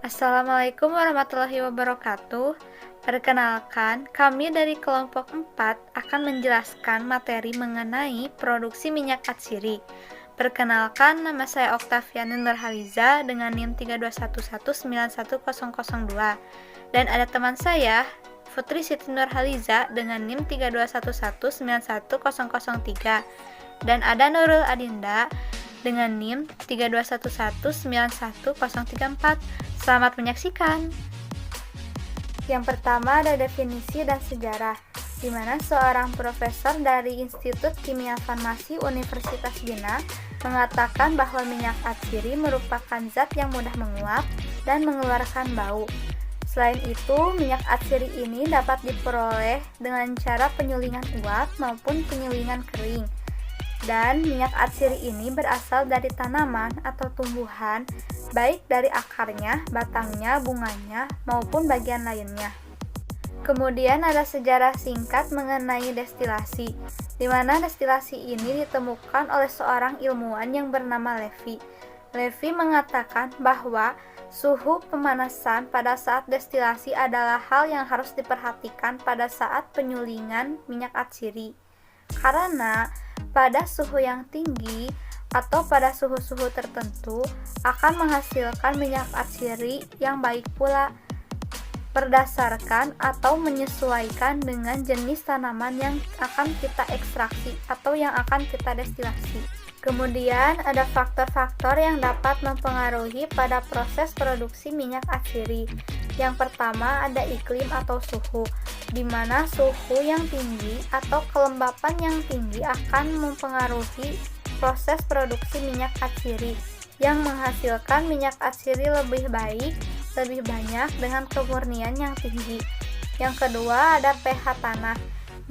Assalamualaikum warahmatullahi wabarakatuh. Perkenalkan, kami dari kelompok 4 akan menjelaskan materi mengenai produksi minyak atsiri. Perkenalkan, nama saya Oktaviani Nurhaliza dengan NIM 321191002. Dan ada teman saya, Putri Siti Nurhaliza dengan NIM 321191003. Dan ada Nurul Adinda dengan NIM 321191034. Selamat menyaksikan. Yang pertama ada definisi dan sejarah, di mana seorang profesor dari Institut Kimia Farmasi Universitas Bina mengatakan bahwa minyak atsiri merupakan zat yang mudah menguap dan mengeluarkan bau. Selain itu, minyak atsiri ini dapat diperoleh dengan cara penyulingan uap maupun penyulingan kering. Dan minyak atsiri ini berasal dari tanaman atau tumbuhan, baik dari akarnya, batangnya, bunganya, maupun bagian lainnya. Kemudian ada sejarah singkat mengenai destilasi, di mana destilasi ini ditemukan oleh seorang ilmuwan yang bernama Levy. Levy mengatakan bahwa suhu pemanasan pada saat destilasi adalah hal yang harus diperhatikan pada saat penyulingan minyak atsiri. Karena pada suhu yang tinggi atau pada suhu-suhu tertentu akan menghasilkan minyak atsiri yang baik pula, berdasarkan atau menyesuaikan dengan jenis tanaman yang akan kita ekstraksi atau yang akan kita destilasi. Kemudian ada faktor-faktor yang dapat mempengaruhi pada proses produksi minyak atsiri. Yang pertama ada iklim atau suhu, di mana suhu yang tinggi atau kelembapan yang tinggi akan mempengaruhi proses produksi minyak atsiri, yang menghasilkan minyak atsiri lebih baik, lebih banyak dengan kemurnian yang tinggi. Yang kedua ada pH tanah.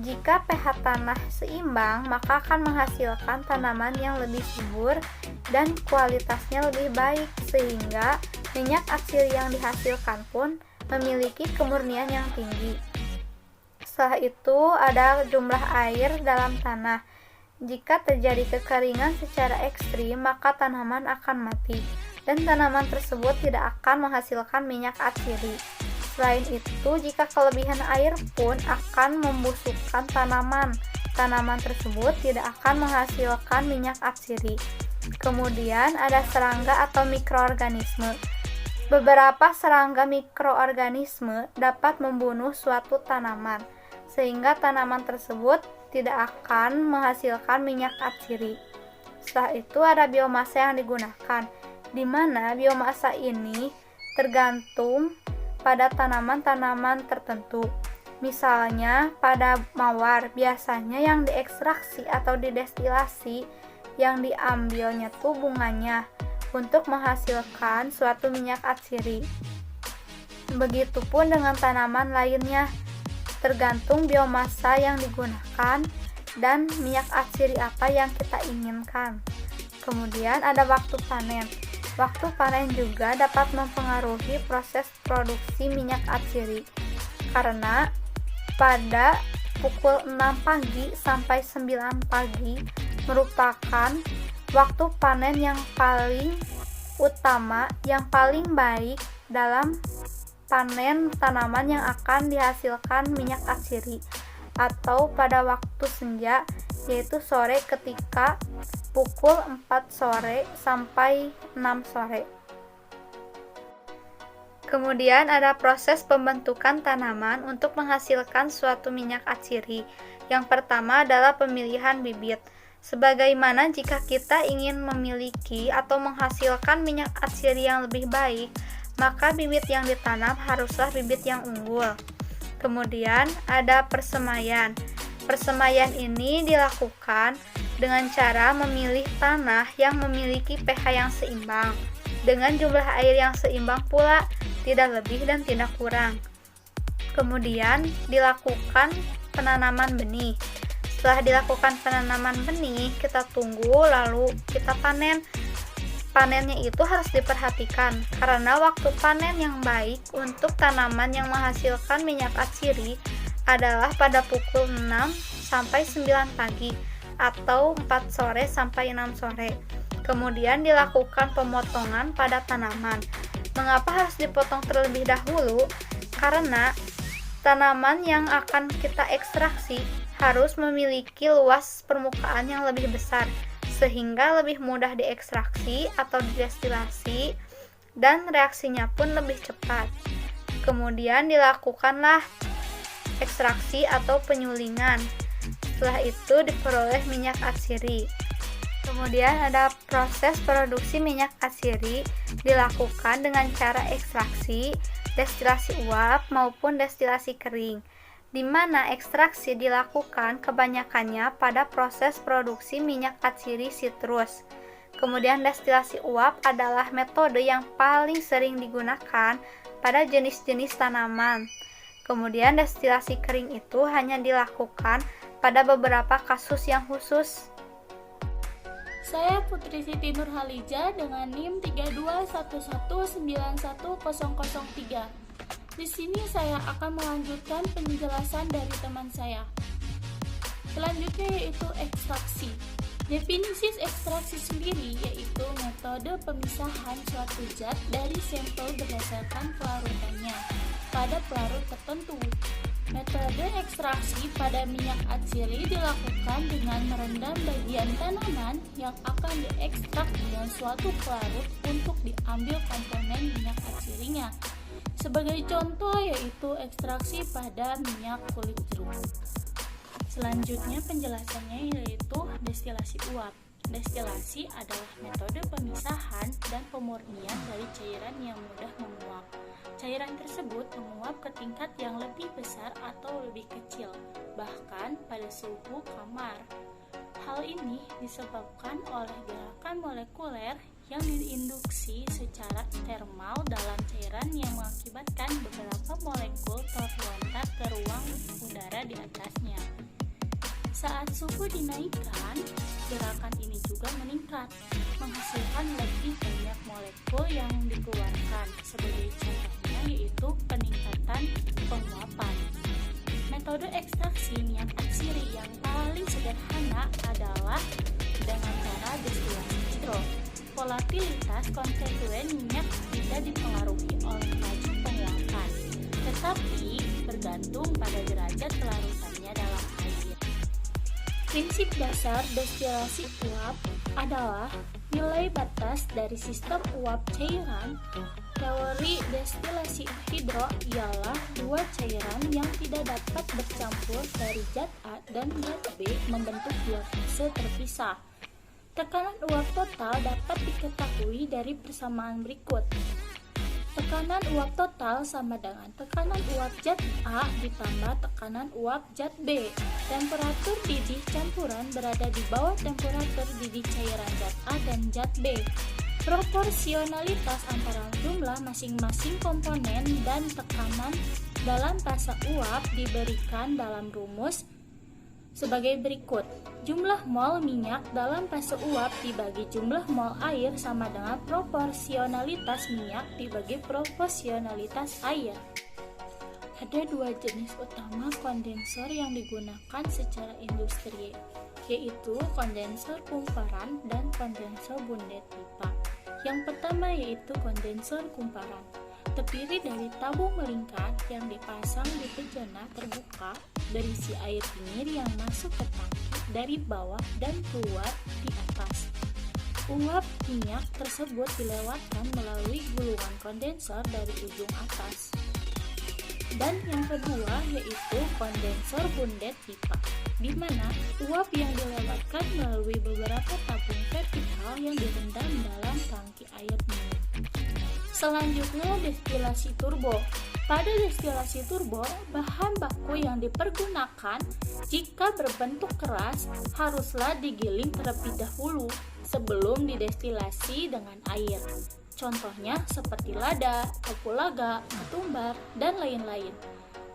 Jika pH tanah seimbang, maka akan menghasilkan tanaman yang lebih subur dan kualitasnya lebih baik, sehingga minyak atsiri yang dihasilkan pun memiliki kemurnian yang tinggi. Setelah itu ada jumlah air dalam tanah. Jika terjadi kekeringan secara ekstrim, maka tanaman akan mati, dan tanaman tersebut tidak akan menghasilkan minyak atsiri. Selain itu, jika kelebihan air pun akan membusukkan tanaman. Tanaman tersebut tidak akan menghasilkan minyak atsiri. Kemudian ada serangga atau mikroorganisme. Beberapa serangga mikroorganisme dapat membunuh suatu tanaman, sehingga tanaman tersebut tidak akan menghasilkan minyak atsiri. Setelah itu ada biomasa yang digunakan, di mana biomasa ini tergantung pada tanaman-tanaman tertentu. Misalnya pada mawar, biasanya yang diekstraksi atau didestilasi, yang diambilnya tuh bunganya untuk menghasilkan suatu minyak atsiri. Begitupun dengan tanaman lainnya, tergantung biomasa yang digunakan dan minyak atsiri apa yang kita inginkan. Kemudian ada waktu panen. Waktu panen juga dapat mempengaruhi proses produksi minyak atsiri, karena pada pukul 6 pagi sampai 9 pagi merupakan waktu panen yang paling utama, yang paling baik dalam panen tanaman yang akan dihasilkan minyak atsiri, atau pada waktu senja, yaitu sore ketika pukul 4 sore sampai 6 sore. Kemudian ada proses pembentukan tanaman untuk menghasilkan suatu minyak atsiri. Yang pertama adalah pemilihan bibit. Sebagaimana jika kita ingin memiliki atau menghasilkan minyak atsiri yang lebih baik, maka bibit yang ditanam haruslah bibit yang unggul. Kemudian ada persemaian. Persemaian ini dilakukan dengan cara memilih tanah yang memiliki pH yang seimbang, dengan jumlah air yang seimbang pula, tidak lebih dan tidak kurang. Kemudian dilakukan penanaman benih. Setelah dilakukan penanaman benih, kita tunggu lalu kita panen. Panennya itu harus diperhatikan, karena waktu panen yang baik untuk tanaman yang menghasilkan minyak atsiri adalah pada pukul 6 sampai 9 pagi atau 4 sore sampai 6 sore. Kemudian dilakukan pemotongan pada tanaman. Mengapa harus dipotong terlebih dahulu? Karena tanaman yang akan kita ekstraksi harus memiliki luas permukaan yang lebih besar, sehingga lebih mudah diekstraksi atau didestilasi, dan reaksinya pun lebih cepat. Kemudian dilakukanlah ekstraksi atau penyulingan. Setelah itu diperoleh minyak atsiri. Kemudian ada proses produksi minyak atsiri dilakukan dengan cara ekstraksi, destilasi uap maupun destilasi kering, di mana ekstraksi dilakukan kebanyakannya pada proses produksi minyak atsiri sitrus. Kemudian destilasi uap adalah metode yang paling sering digunakan pada jenis-jenis tanaman. Kemudian destilasi kering itu hanya dilakukan pada beberapa kasus yang khusus. Saya Putri Siti Nurhalija dengan NIM 321191003. Di sini saya akan melanjutkan penjelasan dari teman saya. Selanjutnya yaitu ekstraksi. Definisi ekstraksi sendiri yaitu metode pemisahan suatu zat dari sampel berdasarkan pelarutannya pada pelarut tertentu. Metode ekstraksi pada minyak atsiri dilakukan dengan merendam bagian tanaman yang akan diekstrak dengan suatu pelarut untuk diambil komponen minyak atsirinya. Sebagai contoh yaitu ekstraksi pada minyak kulit jeruk. Selanjutnya penjelasannya yaitu destilasi uap. Destilasi adalah metode pemisahan dan pemurnian dari cairan yang mudah menguap. Cairan tersebut menguap ke tingkat yang lebih besar atau lebih kecil, bahkan pada suhu kamar. Hal ini disebabkan oleh gerakan molekuler yang diinduksi secara termal dalam cairan yang mengakibatkan beberapa molekul terlontar ke ruang udara di atasnya. Saat suhu dinaikkan, gerakan ini juga meningkat, menghasilkan lebih banyak molekul yang dikeluarkan. Sebagai contohnya yaitu peningkatan penguapan. Metode ekstraksi minyak atsiri yang paling sederhana adalah dengan cara destilasi hidro. Volatilitas konstituen minyak tidak dipengaruhi oleh laju penguapan, tetapi bergantung pada derajat pelarutannya dalam air. Prinsip dasar destilasi uap adalah nilai batas dari sistem uap cairan. Teori destilasi hidro ialah dua cairan yang tidak dapat bercampur dari zat A dan zat B membentuk dua fase terpisah. Tekanan uap total dapat diketahui dari persamaan berikut. Tekanan uap total sama dengan tekanan uap zat A ditambah tekanan uap zat B. Temperatur didih campuran berada di bawah temperatur didih cairan zat A dan zat B. Proporsionalitas antara jumlah masing-masing komponen dan tekanan dalam fase uap diberikan dalam rumus sebagai berikut. Jumlah mol minyak dalam fase uap dibagi jumlah mol air sama dengan proporsionalitas minyak dibagi proporsionalitas air. Ada dua jenis utama kondensor yang digunakan secara industri, yaitu kondensor kumparan dan kondensor bundet pipa. Yang pertama yaitu kondensor kumparan, terdiri dari tabung melingkar yang dipasang di bejana terbuka berisi air dingin yang masuk ke tangki dari bawah dan keluar di atas. Uap minyak tersebut dilewatkan melalui gulungan kondensor dari ujung atas. Dan yang kedua yaitu kondensor bundet pipa, di mana uap yang dilewatkan melalui beberapa tabung vertikal yang direndam dalam tangki air minum. Selanjutnya destilasi turbo. Pada destilasi turbo, bahan baku yang dipergunakan jika berbentuk keras haruslah digiling terlebih dahulu sebelum didestilasi dengan air. Contohnya seperti lada, kapulaga, ketumbar, dan lain-lain.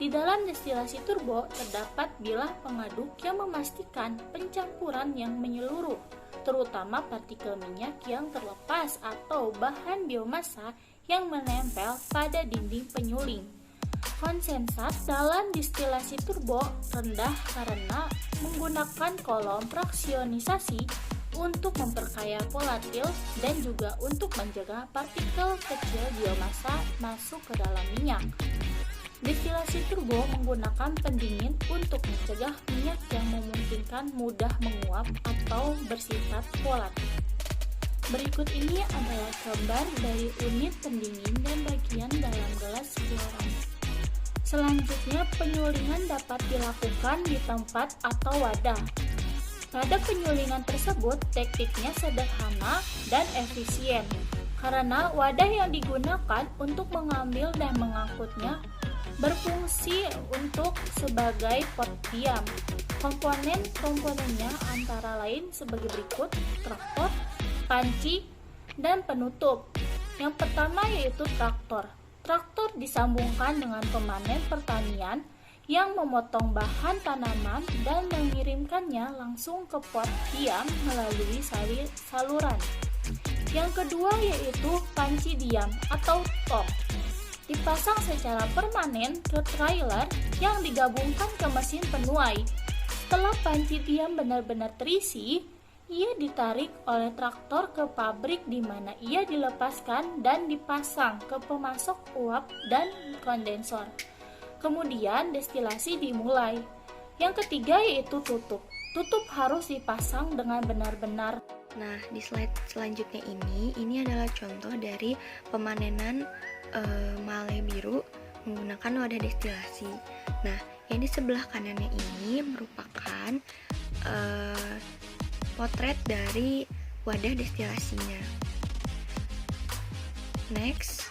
Di dalam destilasi turbo terdapat bilah pengaduk yang memastikan pencampuran yang menyeluruh, terutama partikel minyak yang terlepas atau bahan biomasa yang menempel pada dinding penyuling. Konsensat dalam destilasi turbo rendah karena menggunakan kolom fraksionisasi untuk memperkaya volatil dan juga untuk mencegah partikel kecil biomasa masuk ke dalam minyak. Destilasi turbo menggunakan pendingin untuk mencegah minyak yang memungkinkan mudah menguap atau bersifat volatil. Berikut ini adalah gambar dari unit pendingin dan bagian dalam gelas fluoran. Selanjutnya, penyulingan dapat dilakukan di tempat atau wadah. Pada penyulingan tersebut, tekniknya sederhana dan efisien, karena wadah yang digunakan untuk mengambil dan mengangkutnya berfungsi untuk sebagai pot diam. Komponen-komponennya antara lain sebagai berikut: traktor, panci, dan penutup. Yang pertama yaitu traktor. Traktor disambungkan dengan pemanen pertanian yang memotong bahan tanaman dan mengirimkannya langsung ke pot diam melalui saluran. Yang kedua yaitu panci diam atau tong. Dipasang secara permanen ke trailer yang digabungkan ke mesin penuai. Setelah panci diam benar-benar terisi, ia ditarik oleh traktor ke pabrik di mana ia dilepaskan dan dipasang ke pemasok uap dan kondensor. Kemudian destilasi dimulai. Yang ketiga yaitu tutup. Tutup harus dipasang dengan benar-benar. Nah, di slide selanjutnya ini adalah contoh dari pemanenan male biru menggunakan wadah destilasi. Nah, yang di sebelah kanannya ini merupakan potret dari wadah destilasinya. Next.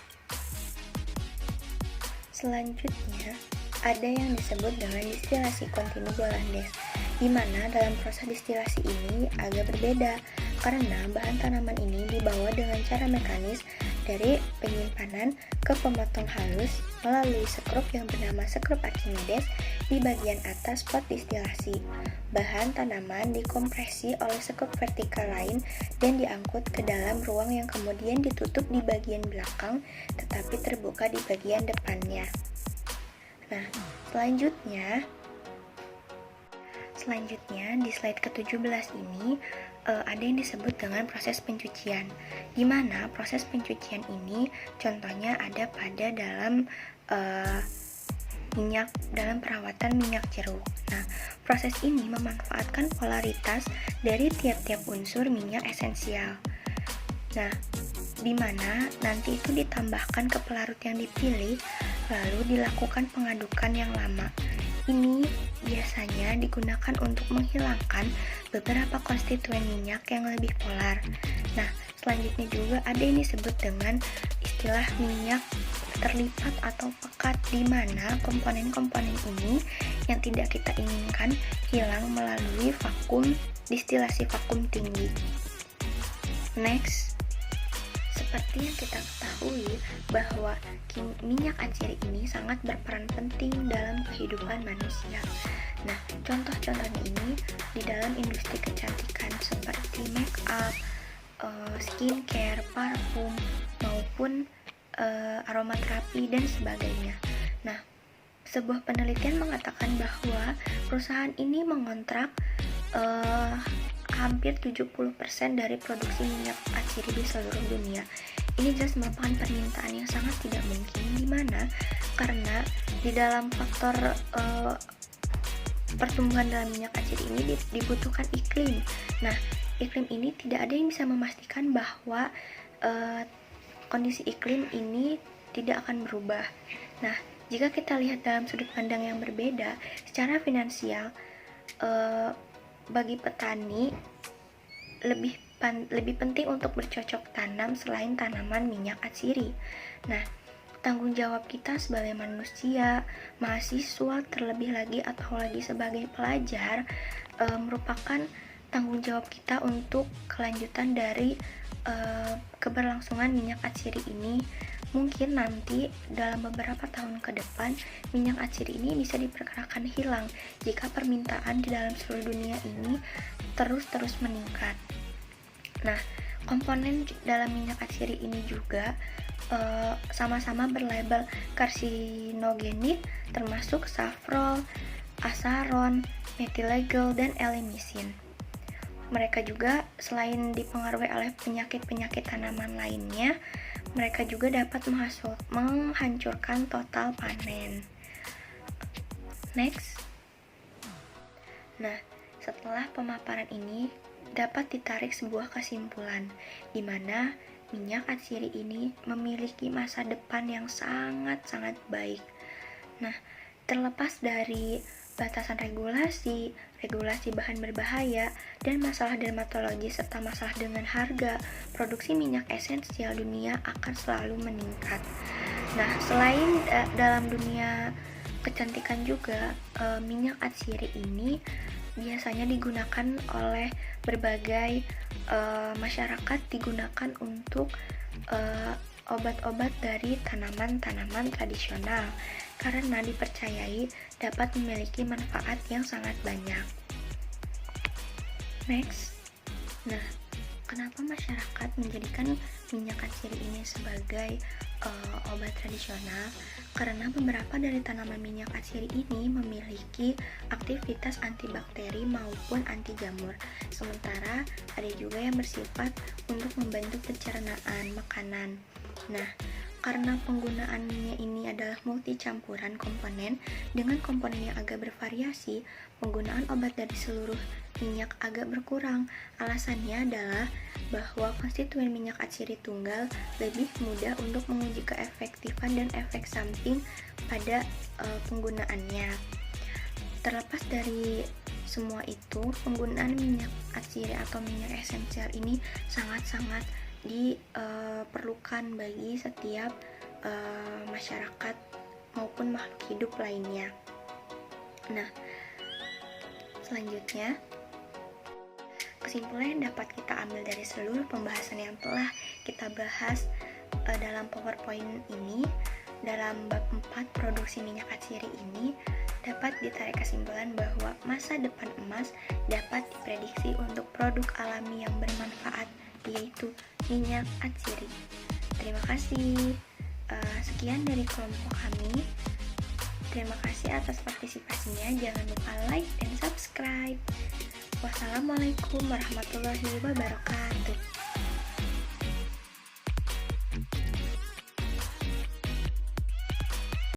Selanjutnya, ada yang disebut dengan destilasi kontinu Bollandes, di mana dalam proses destilasi ini agak berbeda, karena bahan tanaman ini dibawa dengan cara mekanis dari penyimpanan ke pemotong halus melalui sekrup yang bernama sekrup Archimedes di bagian atas pot destilasi. Bahan tanaman dikompresi oleh sekrup vertikal lain dan diangkut ke dalam ruang yang kemudian ditutup di bagian belakang tetapi terbuka di bagian depannya. Nah, selanjutnya di slide ke-17 ini ada yang disebut dengan proses pencucian, di mana proses pencucian ini contohnya ada pada dalam perawatan minyak jeruk. Nah, proses ini memanfaatkan polaritas dari tiap-tiap unsur minyak esensial. Nah, di mana nanti itu ditambahkan ke pelarut yang dipilih, lalu dilakukan pengadukan yang lama. Ini biasanya digunakan untuk menghilangkan beberapa konstituen minyak yang lebih polar. Nah, selanjutnya juga ada yang disebut dengan istilah minyak terlipat atau pekat, di mana komponen-komponen ini yang tidak kita inginkan hilang melalui destilasi vakum tinggi. Next. Seperti yang kita ketahui bahwa minyak atsiri ini sangat berperan penting dalam kehidupan manusia. Nah, contoh-contohnya ini di dalam industri kecantikan seperti make up, skincare, parfum, maupun aromaterapi dan sebagainya. Nah, sebuah penelitian mengatakan bahwa perusahaan ini mengontrak hampir 70% dari produksi minyak atsiri di seluruh dunia. Ini jelas merupakan permintaan yang sangat tidak mungkin, di mana karena di dalam faktor pertumbuhan dalam minyak atsiri ini dibutuhkan iklim. Nah, iklim ini tidak ada yang bisa memastikan bahwa kondisi iklim ini tidak akan berubah. Nah, jika kita lihat dalam sudut pandang yang berbeda, secara finansial bagi petani lebih penting untuk bercocok tanam selain tanaman minyak atsiri. Nah, tanggung jawab kita sebagai manusia, mahasiswa, terlebih lagi atau lagi sebagai pelajar merupakan tanggung jawab kita untuk kelanjutan dari keberlangsungan minyak atsiri ini. Mungkin nanti dalam beberapa tahun ke depan minyak atsiri ini bisa diperkirakan hilang jika permintaan di dalam seluruh dunia ini terus meningkat. Nah, komponen dalam minyak atsiri ini juga sama-sama berlabel karsinogenik, termasuk safrol, asaron, metilegel, dan elemisin. mereka juga selain dipengaruhi oleh penyakit-penyakit tanaman lainnya, mereka juga dapat menghancurkan total panen. Next. Nah, setelah pemaparan ini dapat ditarik sebuah kesimpulan di mana minyak atsiri ini memiliki masa depan yang sangat-sangat baik. Nah, terlepas dari batasan regulasi bahan berbahaya, dan masalah dermatologi serta masalah dengan harga, produksi minyak esensial dunia akan selalu meningkat. Nah, selain dalam dunia kecantikan juga, minyak atsiri ini biasanya digunakan oleh berbagai masyarakat, digunakan untuk obat-obat dari tanaman-tanaman tradisional karena dipercayai dapat memiliki manfaat yang sangat banyak. Next. Nah, kenapa masyarakat menjadikan minyak atsiri ini sebagai obat tradisional? Karena beberapa dari tanaman minyak atsiri ini memiliki aktivitas antibakteri maupun anti jamur. Sementara ada juga yang bersifat untuk membantu pencernaan makanan. Nah, karena penggunaannya ini adalah multi campuran komponen dengan komponen yang agak bervariasi, penggunaan obat dari seluruh minyak agak berkurang. Alasannya adalah bahwa konstituen minyak atsiri tunggal lebih mudah untuk menguji keefektifan dan efek samping pada penggunaannya. Terlepas dari semua itu, penggunaan minyak atsiri atau minyak esensial ini sangat-sangat diperlukan bagi setiap masyarakat maupun makhluk hidup lainnya. Nah, selanjutnya, kesimpulan yang dapat kita ambil dari seluruh pembahasan yang telah kita bahas dalam PowerPoint ini, dalam bab 4 produksi minyak atsiri ini, dapat ditarik kesimpulan bahwa masa depan emas dapat diprediksi untuk produk alami yang bermanfaat, yaitu minyak atsiri. Terima kasih. Sekian dari kelompok kami. Terima kasih atas partisipasinya. Jangan lupa like dan subscribe. Wassalamualaikum warahmatullahi wabarakatuh.